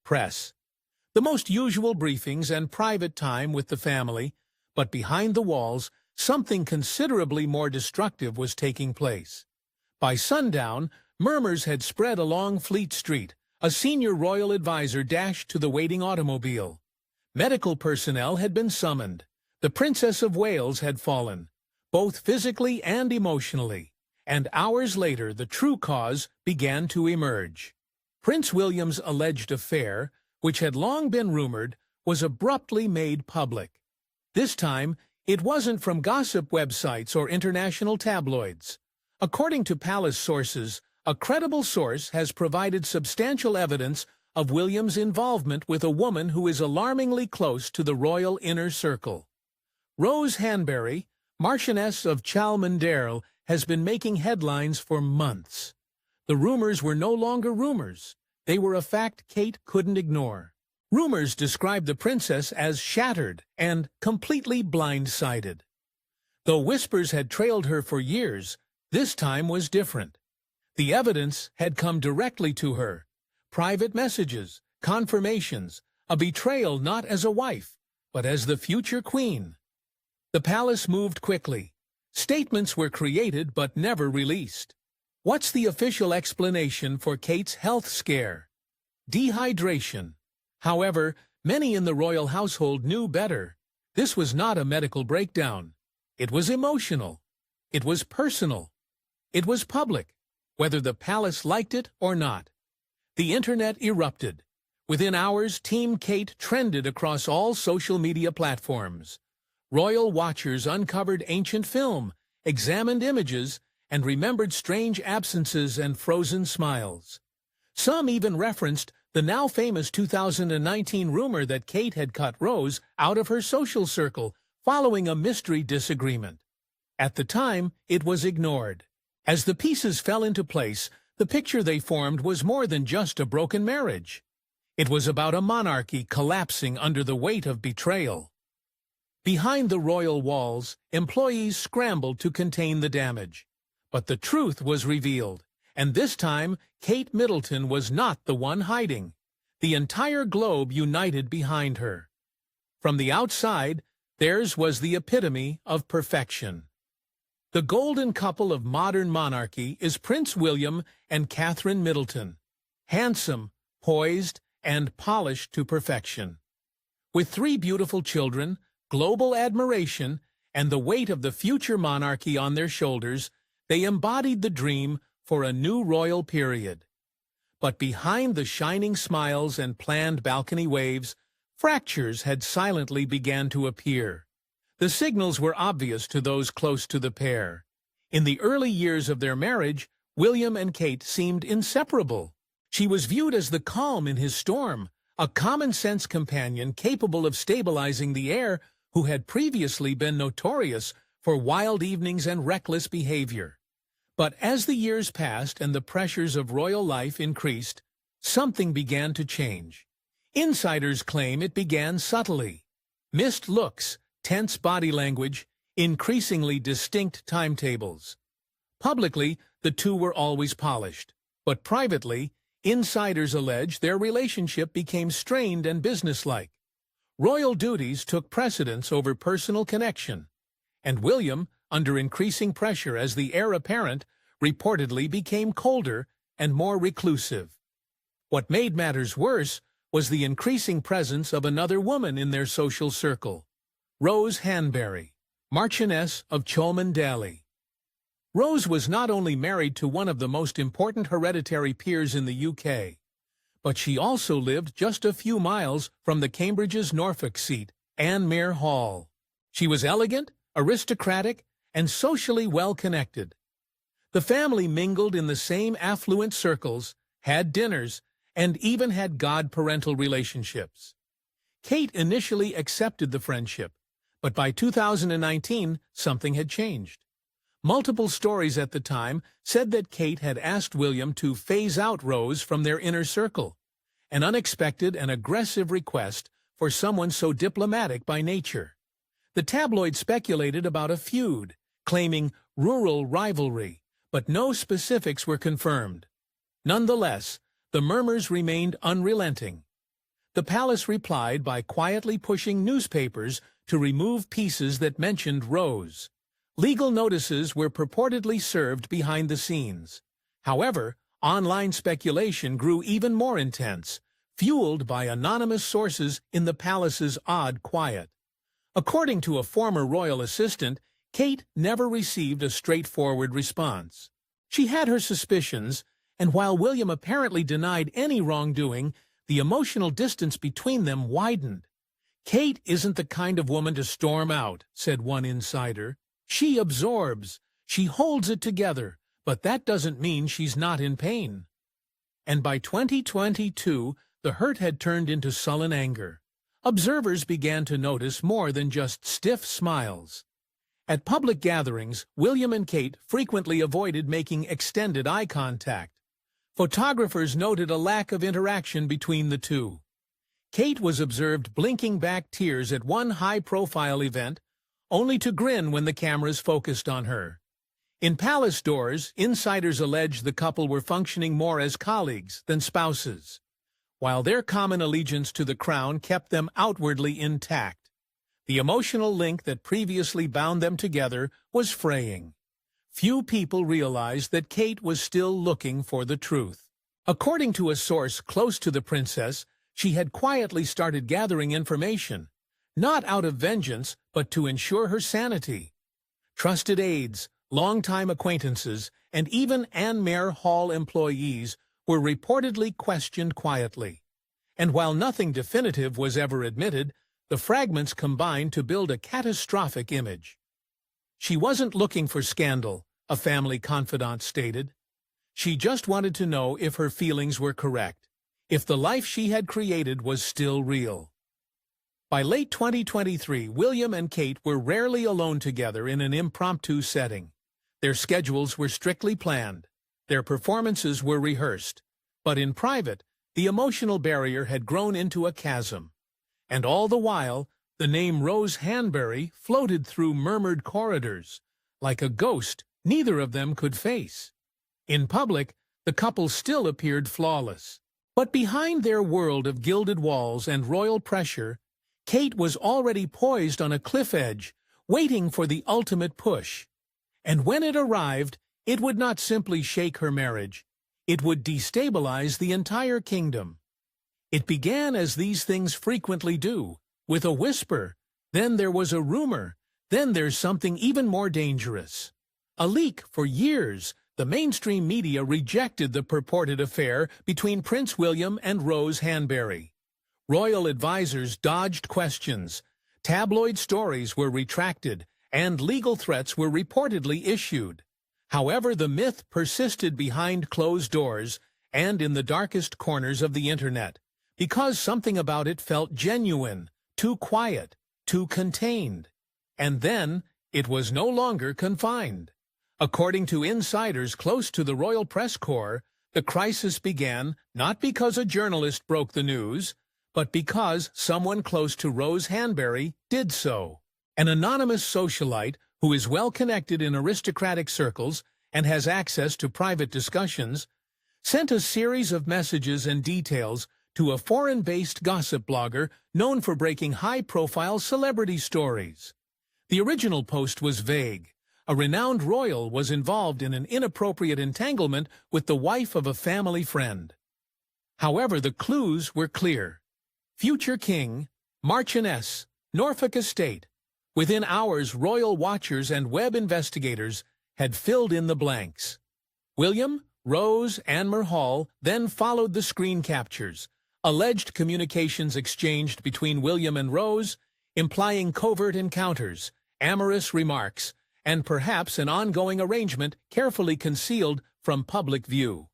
press. The most usual briefings and private time with the family, but behind the walls, something considerably more destructive was taking place. By sundown, murmurs had spread along Fleet Street. A senior royal advisor dashed to the waiting automobile. Medical personnel had been summoned. The Princess of Wales had fallen, both physically and emotionally, and hours later the true cause began to emerge. Prince William's alleged affair, which had long been rumored, was abruptly made public. This time, it wasn't from gossip websites or international tabloids. According to palace sources, a credible source has provided substantial evidence of William's involvement with a woman who is alarmingly close to the royal inner circle. Rose Hanbury, Marchioness of Chalmondeley, has been making headlines for months. The rumors were no longer rumors. They were a fact Kate couldn't ignore. Rumors described the princess as shattered and completely blindsided. Though whispers had trailed her for years, this time was different. The evidence had come directly to her. Private messages, confirmations, a betrayal not as a wife, but as the future queen. The palace moved quickly. Statements were created but never released. What's the official explanation for Kate's health scare? Dehydration. However, many in the royal household knew better. This was not a medical breakdown. It was emotional. It was personal. It was public, whether the palace liked it or not. The internet erupted. Within hours, Team Kate trended across all social media platforms. Royal watchers uncovered ancient film, examined images, and remembered strange absences and frozen smiles. Some even referenced the now famous 2019 rumor that Kate had cut Rose out of her social circle following a mystery disagreement. At the time, it was ignored. As the pieces fell into place, the picture they formed was more than just a broken marriage. It was about a monarchy collapsing under the weight of betrayal. Behind the royal walls, employees scrambled to contain the damage. But the truth was revealed, and this time, Kate Middleton was not the one hiding. The entire globe united behind her. From the outside, theirs was the epitome of perfection. The golden couple of modern monarchy is Prince William and Catherine Middleton, handsome, poised, and polished to perfection. With 3 beautiful children, global admiration, and the weight of the future monarchy on their shoulders, they embodied the dream for a new royal period. But behind the shining smiles and planned balcony waves, fractures had silently begun to appear. The signals were obvious to those close to the pair. In the early years of their marriage, William and Kate seemed inseparable. She was viewed as the calm in his storm, a common-sense companion capable of stabilizing the heir who had previously been notorious for wild evenings and reckless behavior. But as the years passed and the pressures of royal life increased, something began to change. Insiders claim it began subtly. Missed looks, tense body language, increasingly distinct timetables. Publicly, the two were always polished, but privately, insiders allege their relationship became strained and businesslike. Royal duties took precedence over personal connection, and William, under increasing pressure as the heir apparent, reportedly became colder and more reclusive. What made matters worse was the increasing presence of another woman in their social circle, Rose Hanbury, Marchioness of Chalmondeley. Rose was not only married to one of the most important hereditary peers in the UK, but she also lived just a few miles from the Cambridge's Norfolk seat, Anmere Hall. She was elegant, aristocratic, and socially well-connected. The family mingled in the same affluent circles, had dinners, and even had godparental relationships. Kate initially accepted the friendship, but by 2019, something had changed. Multiple stories at the time said that Kate had asked William to phase out Rose from their inner circle, an unexpected and aggressive request for someone so diplomatic by nature. The tabloid speculated about a feud, claiming rural rivalry, but no specifics were confirmed. Nonetheless, the murmurs remained unrelenting. the palace replied by quietly pushing newspapers to remove pieces that mentioned Rose. Legal notices were purportedly served behind the scenes. However, online speculation grew even more intense, fueled by anonymous sources in the palace's odd quiet. According to a former royal assistant, Kate never received a straightforward response. She had her suspicions, and while William apparently denied any wrongdoing, the emotional distance between them widened. "Kate isn't the kind of woman to storm out," said one insider. "She absorbs. She holds it together, but that doesn't mean she's not in pain." And by 2022, the hurt had turned into sullen anger. Observers began to notice more than just stiff smiles. At public gatherings, William and Kate frequently avoided making extended eye contact. Photographers noted a lack of interaction between the two. Kate was observed blinking back tears at one high-profile event, only to grin when the cameras focused on her. In palace doors, insiders allege the couple were functioning more as colleagues than spouses, while their common allegiance to the crown kept them outwardly intact. The emotional link that previously bound them together was fraying. Few people realized that Kate was still looking for the truth. According to a source close to the princess, she had quietly started gathering information, not out of vengeance, but to ensure her sanity. Trusted aides, longtime acquaintances, and even Anne Hall employees were reportedly questioned quietly. And while nothing definitive was ever admitted, the fragments combined to build a catastrophic image. "She wasn't looking for scandal," a family confidant stated. "She just wanted to know if her feelings were correct, if the life she had created was still real." By late 2023, William and Kate were rarely alone together in an impromptu setting. Their schedules were strictly planned. Their performances were rehearsed. But in private, the emotional barrier had grown into a chasm. And all the while, the name Rose Hanbury floated through murmured corridors. Like a ghost, neither of them could face. In public, the couple still appeared flawless. But behind their world of gilded walls and royal pressure, Kate was already poised on a cliff edge, waiting for the ultimate push. And when it arrived, it would not simply shake her marriage. It would destabilize the entire kingdom. It began as these things frequently do, with a whisper. Then there was a rumor. Then there's something even more dangerous. A leak. For years, the mainstream media rejected the purported affair between Prince William and Rose Hanbury. Royal advisors dodged questions. Tabloid stories were retracted, and legal threats were reportedly issued. However, the myth persisted behind closed doors and in the darkest corners of the internet, because something about it felt genuine, too quiet, too contained. And then, it was no longer confined. According to insiders close to the royal press corps, the crisis began not because a journalist broke the news, but because someone close to Rose Hanbury did so. An anonymous socialite who is well connected in aristocratic circles and has access to private discussions, sent a series of messages and details to a foreign-based gossip blogger known for breaking high-profile celebrity stories. The original post was vague. A renowned royal was involved in an inappropriate entanglement with the wife of a family friend. However, the clues were clear. Future king, Marchioness, Norfolk Estate. Within hours, royal watchers and web investigators had filled in the blanks. William, Rose, Anne Hall then followed the screen captures, alleged communications exchanged between William and Rose, implying covert encounters, amorous remarks, and perhaps an ongoing arrangement carefully concealed from public view.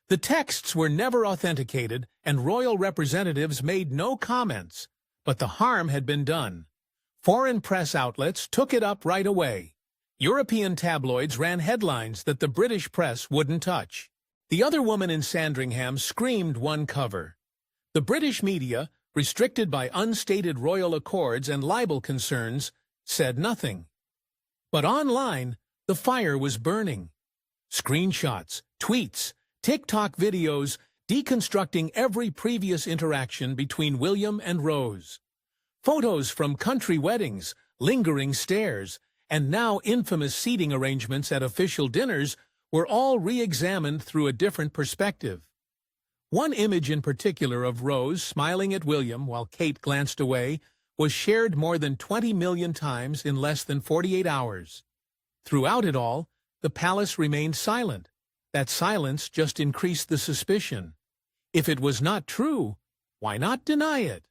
The texts were never authenticated, and royal representatives made no comments, but the harm had been done. Foreign press outlets took it up right away. European tabloids ran headlines that the British press wouldn't touch. The Other Woman in Sandringham screamed one cover. The British media, restricted by unstated royal accords and libel concerns, said nothing. But online, the fire was burning. Screenshots, tweets, TikTok videos, deconstructing every previous interaction between William and Rose. Photos from country weddings, lingering stares, and now infamous seating arrangements at official dinners were all re-examined through a different perspective. One image in particular of Rose smiling at William while Kate glanced away was shared more than 20 million times in less than 48 hours. Throughout it all, the palace remained silent. That silence just increased the suspicion. If it was not true, why not deny it?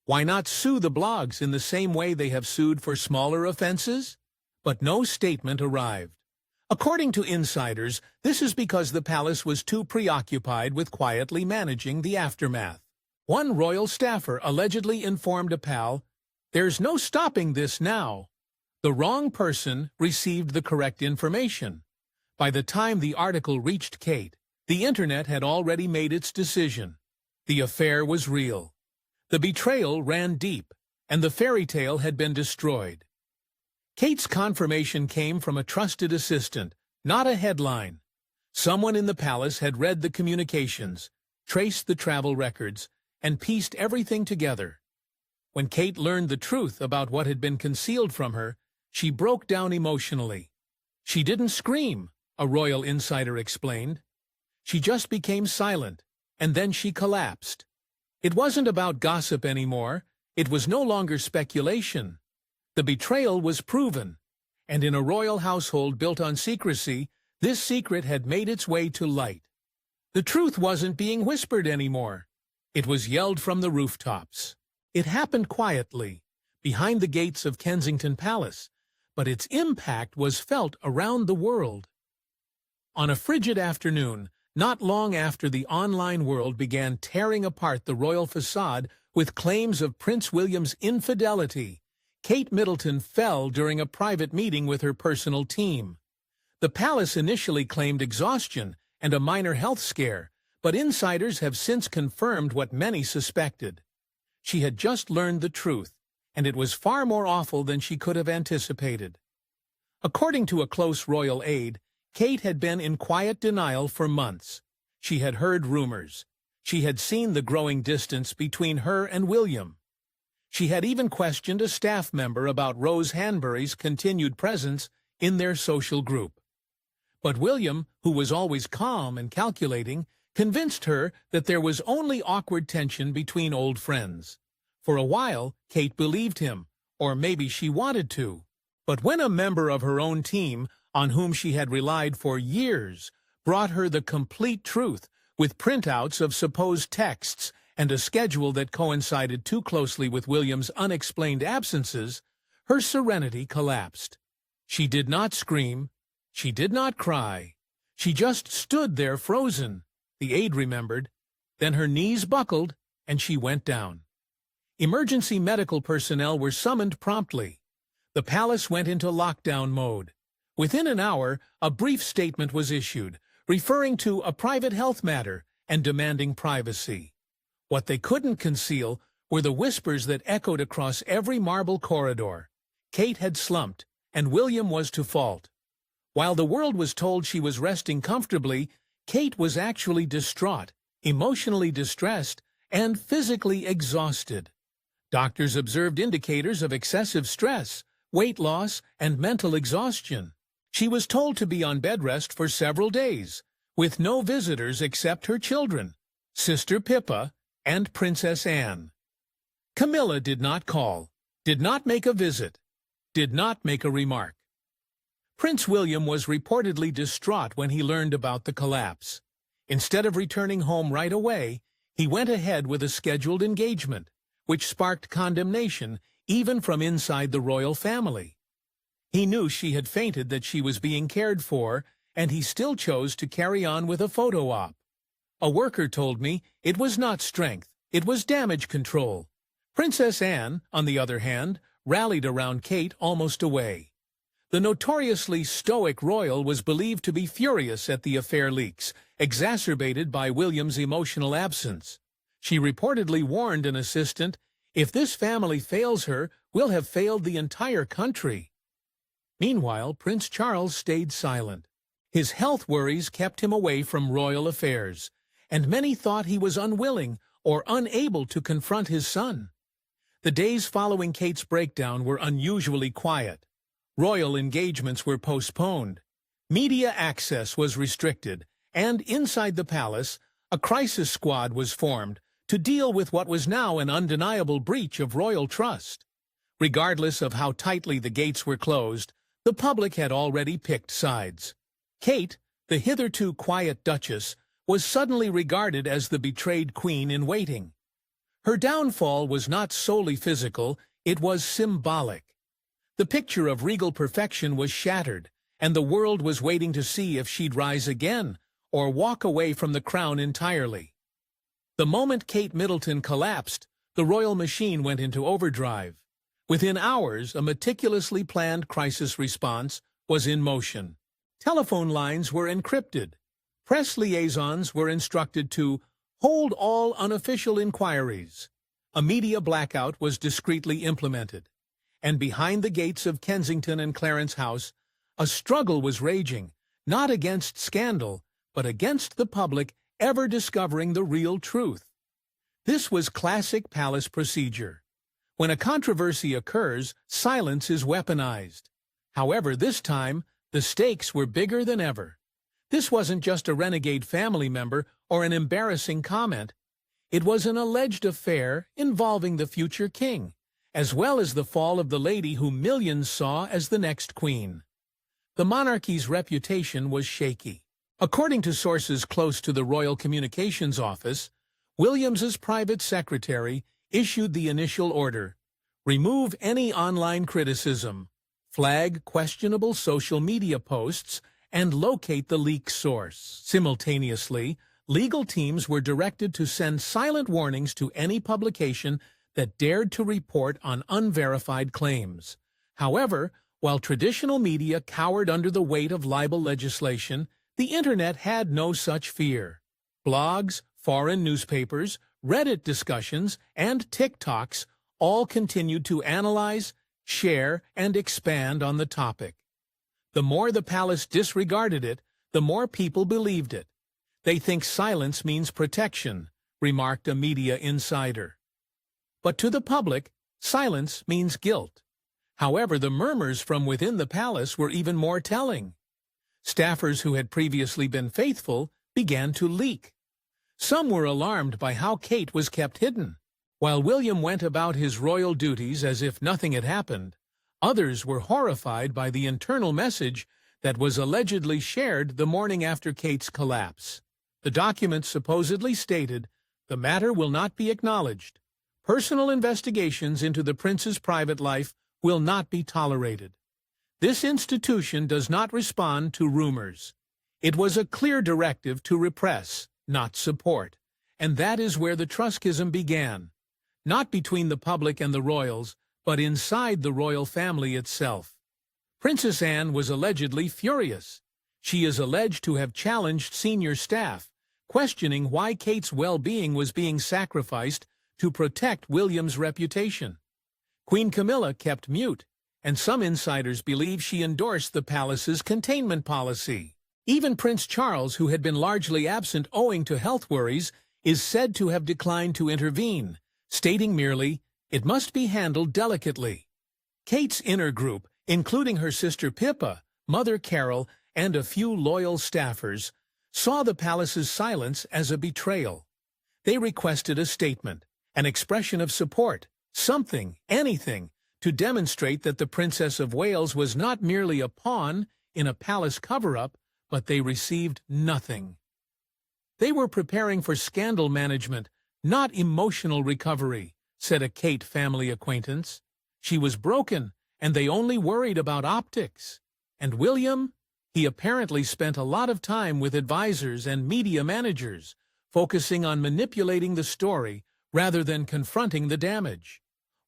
Why not sue the blogs in the same way they have sued for smaller offenses? But no statement arrived. According to insiders, this is because the palace was too preoccupied with quietly managing the aftermath. One royal staffer allegedly informed a pal, "There's no stopping this now." The wrong person received the correct information. By the time the article reached Kate, the internet had already made its decision. The affair was real. The betrayal ran deep, and the fairy tale had been destroyed. Kate's confirmation came from a trusted assistant, not a headline. Someone in the palace had read the communications, traced the travel records, and pieced everything together. When Kate learned the truth about what had been concealed from her, she broke down emotionally. She didn't scream, a royal insider explained. She just became silent, and then she collapsed. It wasn't about gossip anymore. It was no longer speculation. The betrayal was proven, and in a royal household built on secrecy, this secret had made its way to light. The truth wasn't being whispered anymore. It was yelled from the rooftops. It happened quietly, behind the gates of Kensington Palace, but its impact was felt around the world. On a frigid afternoon, not long after the online world began tearing apart the royal facade with claims of Prince William's infidelity, Kate Middleton fell during a private meeting with her personal team. The palace initially claimed exhaustion and a minor health scare, but insiders have since confirmed what many suspected. She had just learned the truth, and it was far more awful than she could have anticipated. According to a close royal aide, Kate had been in quiet denial for months. She had heard rumors. She had seen the growing distance between her and William. She had even questioned a staff member about Rose Hanbury's continued presence in their social group. But William, who was always calm and calculating, convinced her that there was only awkward tension between old friends. For a while, Kate believed him, or maybe she wanted to. But when a member of her own team, on whom she had relied for years, brought her the complete truth, with printouts of supposed texts and a schedule that coincided too closely with William's unexplained absences, her serenity collapsed. She did not scream. She did not cry. She just stood there frozen, the aide remembered. Then her knees buckled, and she went down. Emergency medical personnel were summoned promptly. The palace went into lockdown mode. Within an hour, a brief statement was issued, referring to a private health matter and demanding privacy. What they couldn't conceal were the whispers that echoed across every marble corridor. Kate had slumped, and William was to fault. While the world was told she was resting comfortably, Kate was actually distraught, emotionally distressed, and physically exhausted. Doctors observed indicators of excessive stress, weight loss, and mental exhaustion. She was told to be on bed rest for several days, with no visitors except her children, Sister Pippa and Princess Anne. Camilla did not call, did not make a visit, did not make a remark. Prince William was reportedly distraught when he learned about the collapse. Instead of returning home right away, he went ahead with a scheduled engagement, which sparked condemnation even from inside the royal family. He knew she had fainted, that she was being cared for, and he still chose to carry on with a photo op. A worker told me it was not strength, it was damage control. Princess Anne, on the other hand, rallied around Kate almost away. The notoriously stoic royal was believed to be furious at the affair leaks, exacerbated by William's emotional absence. She reportedly warned an assistant, "If this family fails her, we'll have failed the entire country." Meanwhile, Prince Charles stayed silent. His health worries kept him away from royal affairs, and many thought he was unwilling or unable to confront his son. The days following Kate's breakdown were unusually quiet. Royal engagements were postponed. Media access was restricted, and inside the palace, a crisis squad was formed to deal with what was now an undeniable breach of royal trust. Regardless of how tightly the gates were closed, the public had already picked sides. Kate, the hitherto quiet duchess, was suddenly regarded as the betrayed queen-in-waiting. Her downfall was not solely physical, it was symbolic. The picture of regal perfection was shattered, and the world was waiting to see if she'd rise again or walk away from the crown entirely. The moment Kate Middleton collapsed, the royal machine went into overdrive. Within hours, a meticulously planned crisis response was in motion. Telephone lines were encrypted. Press liaisons were instructed to hold all unofficial inquiries. A media blackout was discreetly implemented. And behind the gates of Kensington and Clarence House, a struggle was raging, not against scandal, but against the public ever discovering the real truth. This was classic palace procedure. When a controversy occurs, silence is weaponized. However, this time, the stakes were bigger than ever. This wasn't just a renegade family member or an embarrassing comment. It was an alleged affair involving the future king, as well as the fall of the lady who millions saw as the next queen. The monarchy's reputation was shaky. According to sources close to the Royal Communications Office, Williams's private secretary issued the initial order: remove any online criticism, flag questionable social media posts, and locate the leak source. Simultaneously, legal teams were directed to send silent warnings to any publication that dared to report on unverified claims. However, while traditional media cowered under the weight of libel legislation, the Internet had no such fear. Blogs, foreign newspapers, Reddit discussions, and TikToks all continued to analyze, share, and expand on the topic. The more the palace disregarded it, the more people believed it. They think silence means protection, remarked a media insider. But to the public, silence means guilt. However, the murmurs from within the palace were even more telling. Staffers who had previously been faithful began to leak. Some were alarmed by how Kate was kept hidden. While William went about his royal duties as if nothing had happened, others were horrified by the internal message that was allegedly shared the morning after Kate's collapse. The document supposedly stated, "The matter will not be acknowledged. Personal investigations into the prince's private life will not be tolerated. This institution does not respond to rumors." It was a clear directive to repress, not support, and that is where the Truskism began, not between the public and the royals, but inside the royal family itself. Princess Anne was allegedly furious. She is alleged to have challenged senior staff, questioning why Kate's well-being was being sacrificed to protect William's reputation. Queen Camilla kept mute, and some insiders believe she endorsed the palace's containment policy. Even Prince Charles, who had been largely absent owing to health worries, is said to have declined to intervene, stating merely, "It must be handled delicately." Kate's inner group, including her sister Pippa, Mother Carol, and a few loyal staffers, saw the palace's silence as a betrayal. They requested a statement, an expression of support, something, anything, to demonstrate that the Princess of Wales was not merely a pawn in a palace cover-up, but they received nothing. They were preparing for scandal management, not emotional recovery, said a Kate family acquaintance. She was broken, and they only worried about optics. And William? He apparently spent a lot of time with advisors and media managers, focusing on manipulating the story rather than confronting the damage.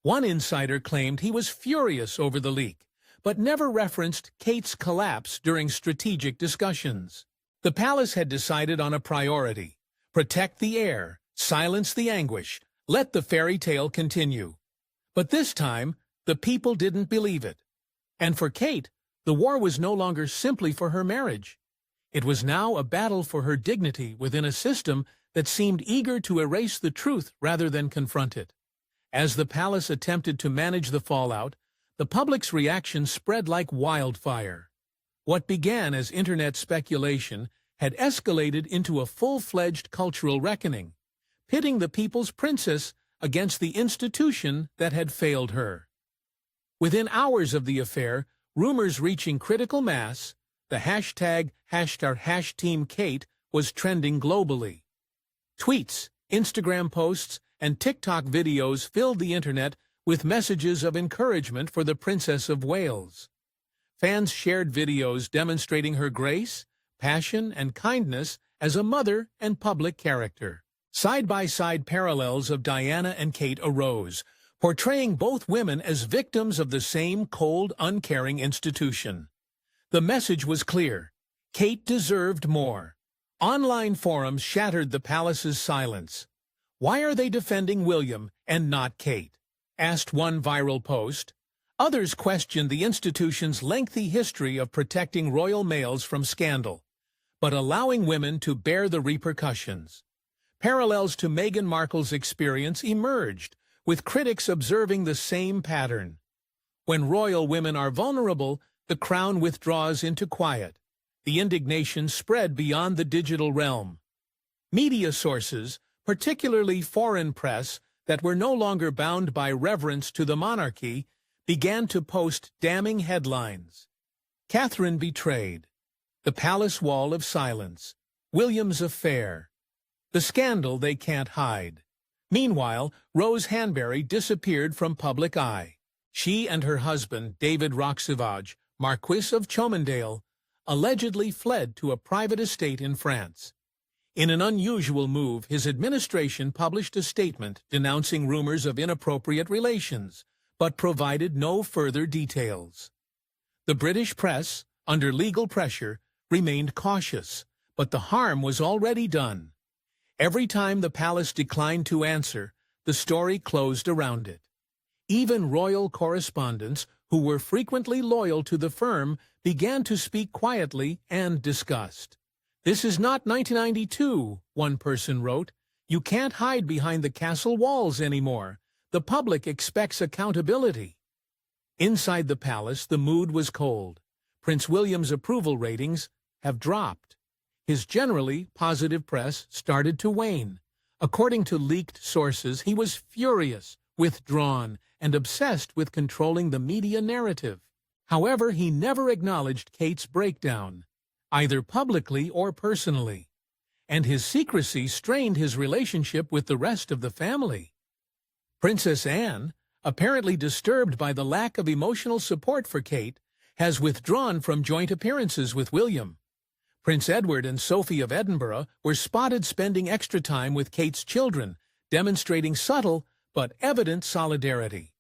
One insider claimed he was furious over the leak, but never referenced Kate's collapse during strategic discussions. The palace had decided on a priority: protect the heir, silence the anguish, let the fairy tale continue. But this time, the people didn't believe it. And for Kate, the war was no longer simply for her marriage. It was now a battle for her dignity within a system that seemed eager to erase the truth rather than confront it. As the palace attempted to manage the fallout, the public's reaction spread like wildfire. What began as internet speculation had escalated into a full-fledged cultural reckoning, pitting the people's princess against the institution that had failed her. Within hours of the affair, rumors reaching critical mass, the ###TeamKate was trending globally. Tweets, Instagram posts, and TikTok videos filled the internet with messages of encouragement for the Princess of Wales. Fans shared videos demonstrating her grace, passion, and kindness as a mother and public character. Side-by-side parallels of Diana and Kate arose, portraying both women as victims of the same cold, uncaring institution. The message was clear. Kate deserved more. Online forums shattered the palace's silence. "Why are they defending William and not Kate?" asked one viral post. Others questioned the institution's lengthy history of protecting royal males from scandal, but allowing women to bear the repercussions. Parallels to Meghan Markle's experience emerged, with critics observing the same pattern. When royal women are vulnerable, the crown withdraws into quiet. The indignation spread beyond the digital realm. Media sources, particularly foreign press that were no longer bound by reverence to the monarchy, began to post damning headlines. Catherine betrayed. The palace wall of silence. William's affair. The scandal they can't hide. Meanwhile, Rose Hanbury disappeared from public eye. She and her husband, David Roxivage, Marquis of Chomendale, allegedly fled to a private estate in France. In an unusual move, his administration published a statement denouncing rumors of inappropriate relations, but provided no further details. The British press, under legal pressure, remained cautious, but the harm was already done. Every time the palace declined to answer, the story closed around it. Even royal correspondents, who were frequently loyal to the firm, began to speak quietly and disgust. "This is not 1992, one person wrote. "You can't hide behind the castle walls anymore. The public expects accountability." Inside the palace, the mood was cold. Prince William's approval ratings have dropped. His generally positive press started to wane. According to leaked sources, he was furious, withdrawn, and obsessed with controlling the media narrative. However, he never acknowledged Kate's breakdown, either publicly or personally, and his secrecy strained his relationship with the rest of the family. Princess Anne, apparently disturbed by the lack of emotional support for Kate, has withdrawn from joint appearances with William. Prince Edward and Sophie of Edinburgh were spotted spending extra time with Kate's children, demonstrating subtle but evident solidarity.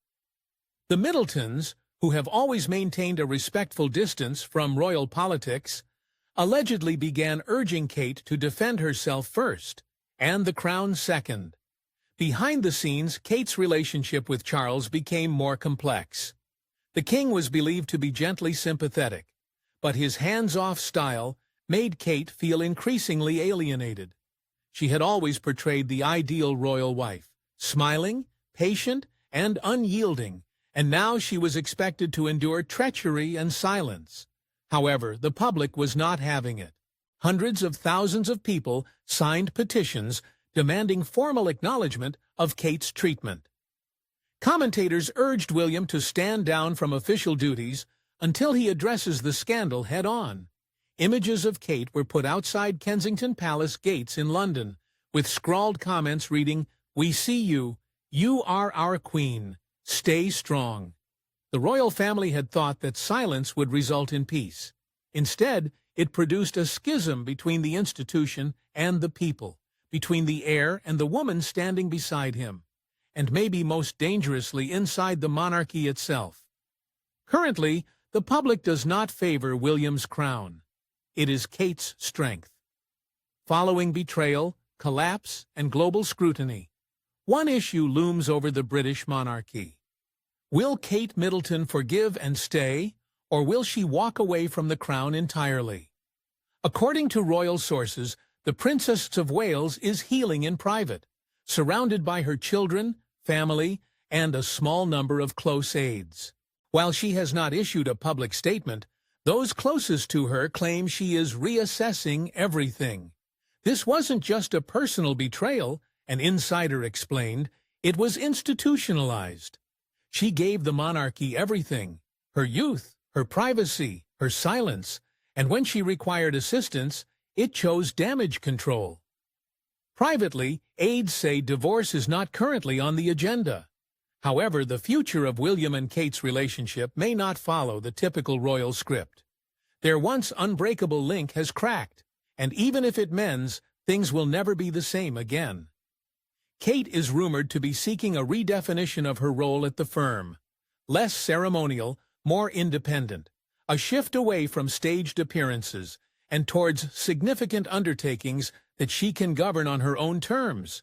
The Middletons, who have always maintained a respectful distance from royal politics, allegedly began urging Kate to defend herself first, and the crown second. Behind the scenes, Kate's relationship with Charles became more complex. The king was believed to be gently sympathetic, but his hands-off style made Kate feel increasingly alienated. She had always portrayed the ideal royal wife, smiling, patient, and unyielding, and now she was expected to endure treachery and silence. However, the public was not having it. Hundreds of thousands of people signed petitions demanding formal acknowledgement of Kate's treatment. Commentators urged William to stand down from official duties until he addresses the scandal head-on. Images of Kate were put outside Kensington Palace gates in London, with scrawled comments reading, "We see you. You are our queen. Stay strong." The royal family had thought that silence would result in peace. Instead, it produced a schism between the institution and the people, between the heir and the woman standing beside him, and maybe most dangerously inside the monarchy itself. Currently, the public does not favor William's crown. It is Kate's strength. Following betrayal, collapse, and global scrutiny, one issue looms over the British monarchy. Will Kate Middleton forgive and stay, or will she walk away from the crown entirely? According to royal sources, the Princess of Wales is healing in private, surrounded by her children, family, and a small number of close aides. While she has not issued a public statement, those closest to her claim she is reassessing everything. This wasn't just a personal betrayal, an insider explained, it was institutionalized. She gave the monarchy everything, her youth, her privacy, her silence, and when she required assistance, it chose damage control. Privately, aides say divorce is not currently on the agenda. However, the future of William and Kate's relationship may not follow the typical royal script. Their once unbreakable link has cracked, and even if it mends, things will never be the same again. Kate is rumored to be seeking a redefinition of her role at the firm. Less ceremonial, more independent. A shift away from staged appearances and towards significant undertakings that she can govern on her own terms.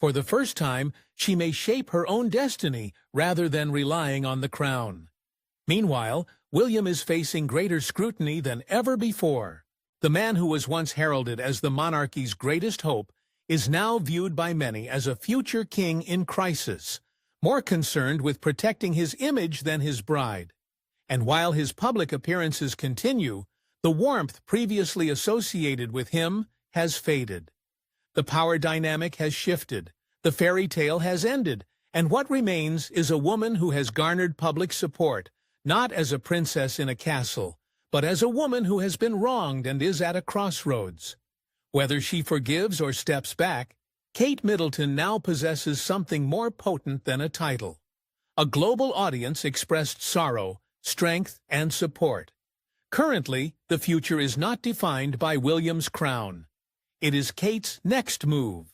For the first time, she may shape her own destiny rather than relying on the crown. Meanwhile, William is facing greater scrutiny than ever before. The man who was once heralded as the monarchy's greatest hope is now viewed by many as a future king in crisis, more concerned with protecting his image than his bride. And while his public appearances continue, the warmth previously associated with him has faded. The power dynamic has shifted, the fairy tale has ended, and what remains is a woman who has garnered public support, not as a princess in a castle, but as a woman who has been wronged and is at a crossroads. Whether she forgives or steps back, Kate Middleton now possesses something more potent than a title. A global audience expressed sorrow, strength, and support. Currently, the future is not defined by William's crown. It is Kate's next move.